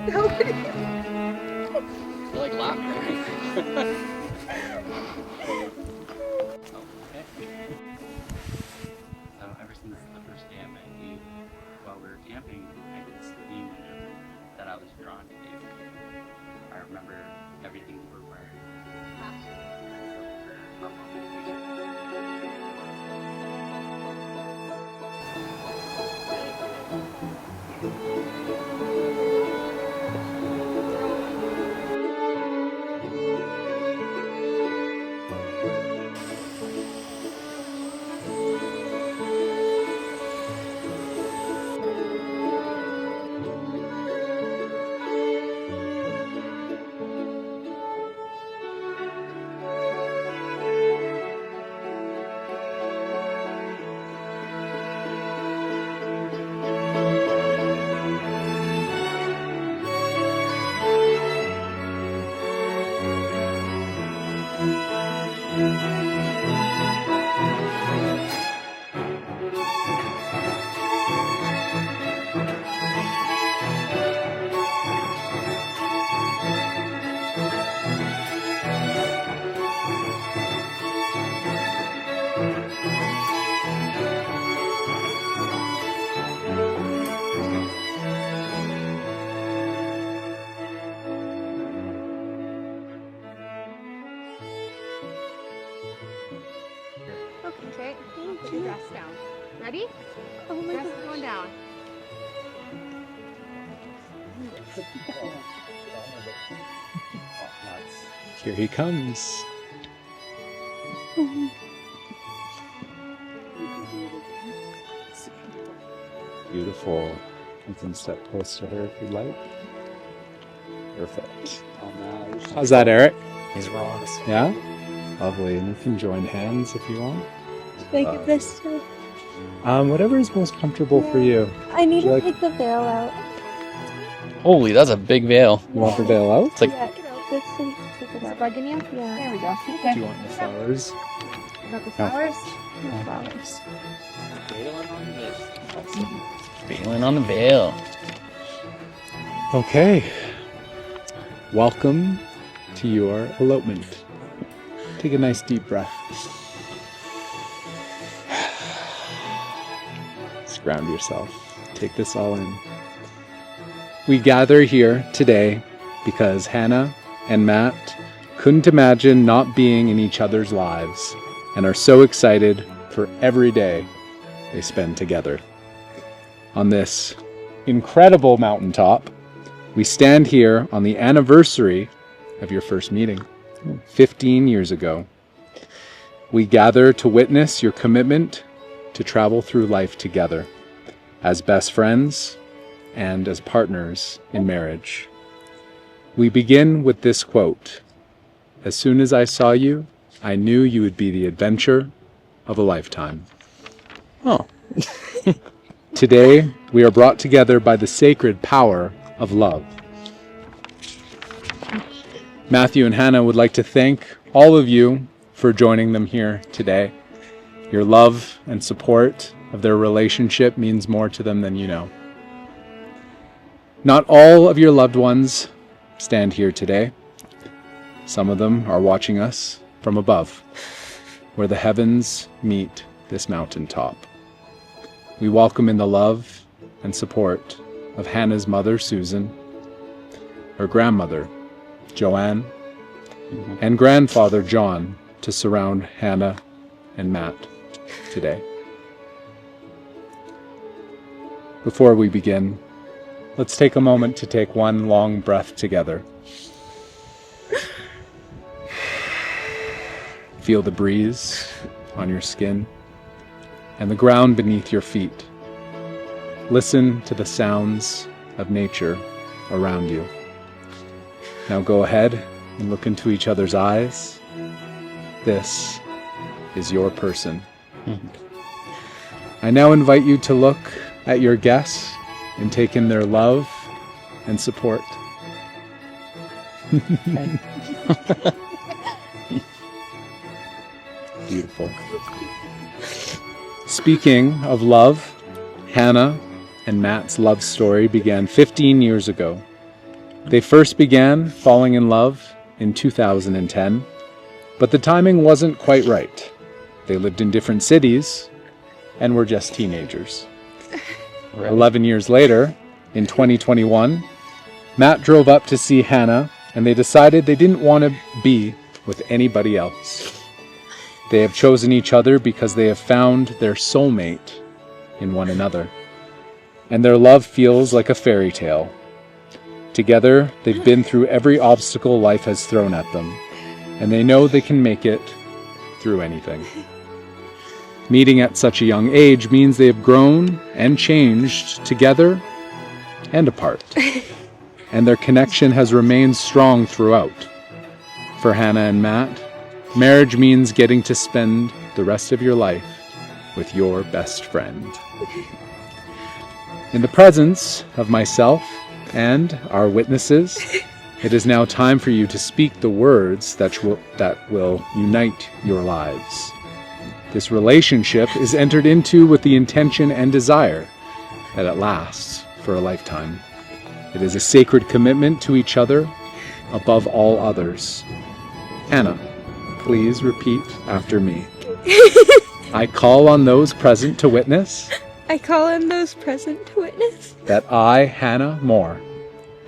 Nobody. You're like laughing. So ever since the first day I met you, while we were camping, I did studying that I was drawn to do. I remember everything you were wearing. Okay, put your dress down. Ready? Oh my God. Dress is going down. Here he comes. Beautiful. You can step close to her if you'd like. Perfect. How's that, Eric? He's wrong. Yeah? Lovely. And you can join hands if you want. Should I give this to? Whatever is most comfortable for you. I need to Like- take the veil out. Holy, that's a big veil. You want the veil out? It's like Yeah, this thing, take it Is it out. bugging you? Yeah. There we go. Do Okay. you want the flowers? Got the flowers? No flowers. feeling on the veil. Okay. Welcome to your elopement. Take a nice deep breath. Just ground yourself. Take this all in. We gather here today because Hannah and Matt couldn't imagine not being in each other's lives and are so excited for every day they spend together. On this incredible mountaintop, we stand here on the anniversary of your first meeting, 15 years ago. We gather to witness your commitment to travel through life together as best friends and as partners in marriage. We begin with this quote: "As soon as I saw you, I knew you would be the adventure of a lifetime." Oh. Today, we are brought together by the sacred power of love. Matthew and Hannah would like to thank all of you for joining them here today. Your love and support of their relationship means more to them than you know. Not all of your loved ones stand here today. Some of them are watching us from above, where the heavens meet this mountaintop. We welcome in the love and support of Hannah's mother, Susan, her grandmother, Joanne, and grandfather, John, to surround Hannah and Matt today. Before we begin, let's take a moment to take one long breath together. Feel the breeze on your skin and the ground beneath your feet. Listen to the sounds of nature around you. Now go ahead and look into each other's eyes. This is your person. I now invite you to look at your guests and take in their love and support. Beautiful. Speaking of love, Hannah and Matt's love story began 15 years ago They first began falling in love in 2010, but the timing wasn't quite right. They lived in different cities and were just teenagers. Right. 11 years later, in 2021, Matt drove up to see Hannah, and they decided they didn't want to be with anybody else. They have chosen each other because they have found their soulmate in one another, and their love feels like a fairy tale. Together, they've been through every obstacle life has thrown at them, and they know they can make it through anything. Meeting at such a young age means they have grown and changed together and apart, and their connection has remained strong throughout. For Hannah and Matt, marriage means getting to spend the rest of your life with your best friend. In the presence of myself and our witnesses, it is now time for you to speak the words that will unite your lives. This relationship is entered into with the intention and desire that it lasts for a lifetime. It is a sacred commitment to each other above all others. Hannah, please repeat after me. I call on those present to witness. I call on those present to witness. That I, Hannah Moore,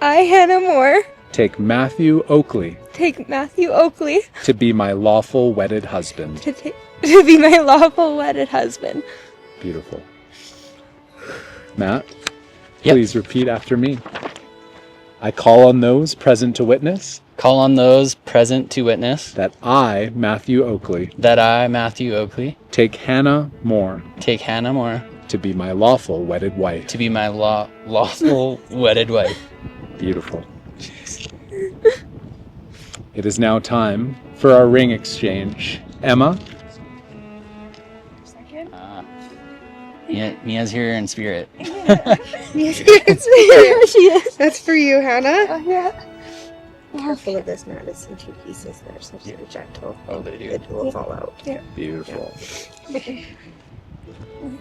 I, Hannah Moore, take Matthew Oakley take Matthew Oakley to be my lawful wedded husband. to be my lawful wedded husband. Beautiful. Matt, Yep. please repeat after me. I call on those present to witness. Call on those present to witness That I, Matthew Oakley, that I, Matthew Oakley, take Hannah Moore take Hannah Moore to be my lawful wedded wife. to be my lawful wedded wife. Beautiful. It is now time for our ring exchange. Emma, Mia's here in spirit. Yes, she is. That's for you, Hannah. Oh, yeah. Careful of this mat. It's in two pieces. They're so gentle. Oh, they do. It will fall out. Yeah. beautiful.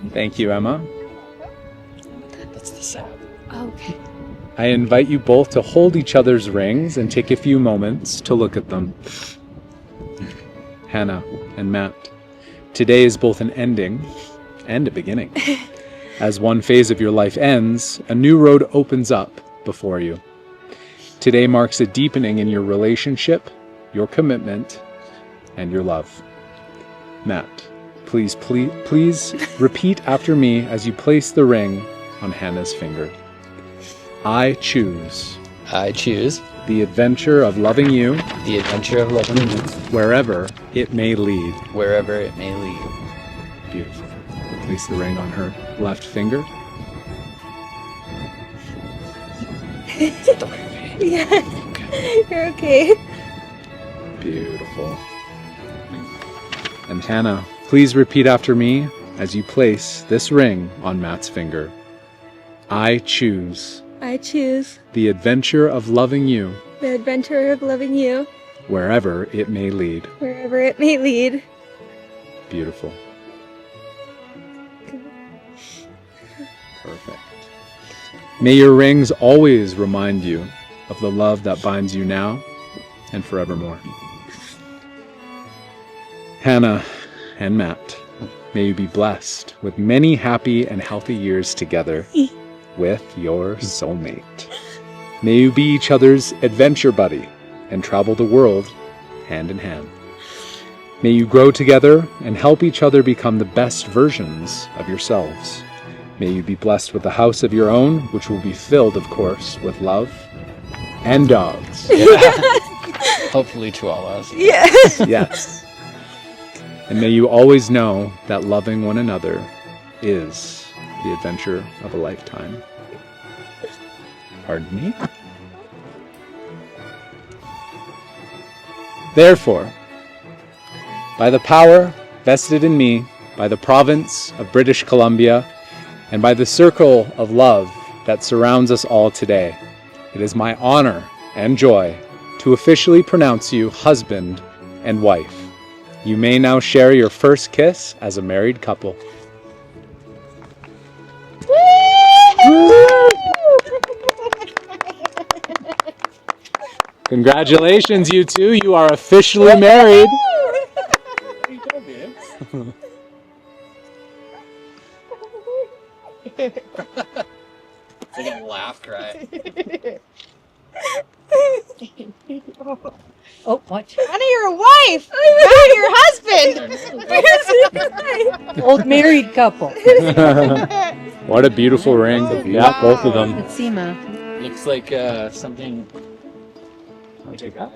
Thank you, Emma. That's the sound. Okay. I invite you both to hold each other's rings and take a few moments to look at them. Hannah and Matt, today is both an ending and a beginning. As one phase of your life ends, a new road opens up before you. Today marks a deepening in your relationship, your commitment, and your love. Matt, please repeat after me as you place the ring on Hannah's finger. I choose I choose the adventure of loving you the adventure of loving you wherever it may lead. wherever it may lead. Beautiful. Place the ring on her left finger. Yeah. You're okay. Beautiful. And Hannah, please repeat after me as you place this ring on Matt's finger. I choose I choose the adventure of loving you the adventure of loving you wherever it may lead. wherever it may lead. Beautiful. Perfect. May your rings always remind you of the love that binds you now and forevermore. Hannah and Matt, may you be blessed with many happy and healthy years together with your soulmate. May you be each other's adventure buddy and travel the world hand in hand. May you grow together and help each other become the best versions of yourselves. May you be blessed with a house of your own, which will be filled, of course, with love and dogs. Hopefully chihuahuas. Yes. Yes. And may you always know that loving one another is the adventure of a lifetime. Pardon me? Therefore, by the power vested in me by the province of British Columbia and by the circle of love that surrounds us all today, it is my honor and joy to officially pronounce you husband and wife. You may now share your first kiss as a married couple. Congratulations, you two. You are officially married. There you go, dude. It's like a laugh cry. Oh, watch. Honey, your wife! Not your husband! Old married couple. What a beautiful ring. Yeah, both of them. Let's see, Ma. Looks like something like a guy.